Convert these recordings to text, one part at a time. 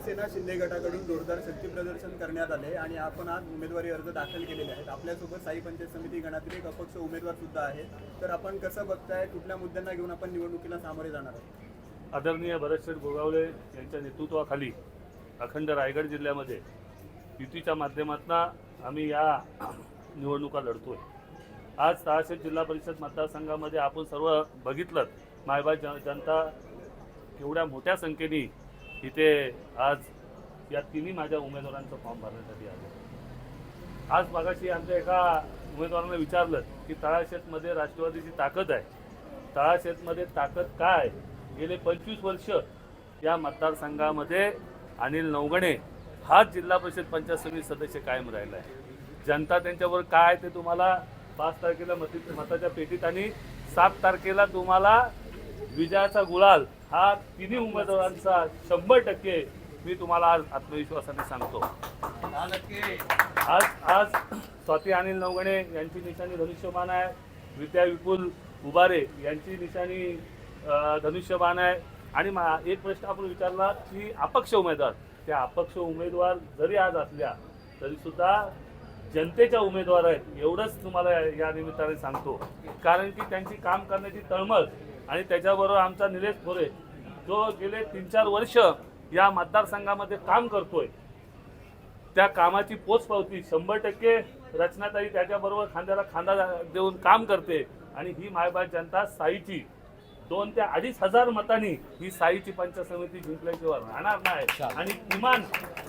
सेना शिंदे गटाकडून जोरदार शक्ती प्रदर्शन करण्यात आले आणि आपण आज उमेदवारी अर्ज दाखल केलेले आहेत। आपल्यासोबत साई पंचायत समिती गणातील एक अपक्ष उमेदवार सुद्धा आहे, तर आपण कसं बघताय, कुठल्या मुद्द्यांना घेऊन आपण निवडणुकीला सामोरे जाणार आहोत? आदरणीय भरतशेठ गोगावले यांच्या नेतृत्वाखाली अखंड रायगड जिल्ह्यामध्ये युतीच्या माध्यमातून आम्ही या निवडणुका लढतोय। आज तळाशेत जिल्हा परिषद मतदारसंघामध्ये आपण सर्व बघितलं, मायबा जनता केवढ्या मोठ्या संख्येने इथे आज या तिन्ही माझ्या उमेदवारांचं फॉर्म भरण्यासाठी आले। आज मागाशी आमच्या एका उमेदवाराने विचारलं की तळाशेतमध्ये राष्ट्रवादीची ताकद आहे, तळाशेतमध्ये ताकद काय? गेले 25 वर्ष या मतदारसंघामध्ये अनिल नवगणे हाच जिल्हा परिषद पंचायत समिती सदस्य कायम राहिला आहे। जनता त्यांच्यावर काय ते तुम्हाला 5 तारखेला मताच्या पेटीत आणि 7 तारखेला तुम्हाला विजयाचा गुलाल हा तिन्ही उमेदवारांचा 100% मी तुम्हाला आज आत्मविश्वासाने सांगतो। आज स्वाती अनिल नवगणे यांची निशाणी धनुष्यबाण आहे, विद्या विपुल उबारे यांची निशाणी धनुष्यबाण आहे। आणि एक प्रश्न आपण विचारला की अपक्ष उमेदवार, त्या अपक्ष उमेदवार जरी आज असल्या तरी सुद्धा जनतेच्या उमेदवार आहेत एवढंच तुम्हाला या निमित्ताने सांगतो। कारण की त्यांची काम करण्याची तळमळ आणि त्याच्याबरोबर आमचा निलेश खोरे जो गेले 3-4 वर्ष या मतदारसंघामध्ये काम करतोय, त्या कामाची पोचपावती 100% रचनाताई त्याच्याबरोबर खांद्याला खांदा देऊन काम करते। आणि ही मायबाप जनता साईची 2,000 ते 2,500 मतांनी ही साईची पंचायत समिती जिंकल्याशिवाय राहणार नाही। आणि किमान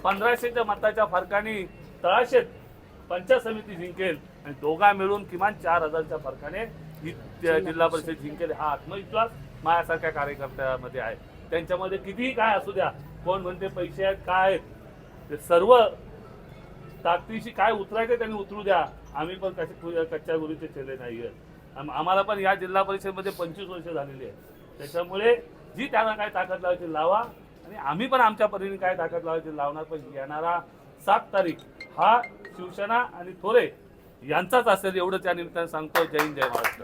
1500च्या मताच्या फरकाने तळाशेत पंचायत समिती जिंकेल आणि दोघा मिळून किमान 4000च्या फरकाने ही जिल्हा परिषद जिंकेल हा आत्मविश्वास माझ्यासारख्या कार्यकर्त्यामध्ये आहे। त्यांच्यामध्ये कितीही काय असू द्या, कोण म्हणते पैसे आहेत काय आहेत, ते सर्व ताकदीशी काय उतरायचे त्यांनी उतरू द्या। आम्ही पण कच्च्या गुरुचे चेले नाही आहेत। आम्हाला पण या जिल्हा परिषदेमध्ये 25 वर्ष झालेली आहे। त्याच्यामुळे जी त्यांना काय ताकद लावायची लावा आणि आम्ही पण आमच्या परीने काय ताकद लावायची लावणार। पण येणारा 7 तारीख हा शिवसेना आणि थोरे यांचाच असेल एवढं त्या निमित्ताने सांगतो। जय हिंद, जय महाराष्ट्र।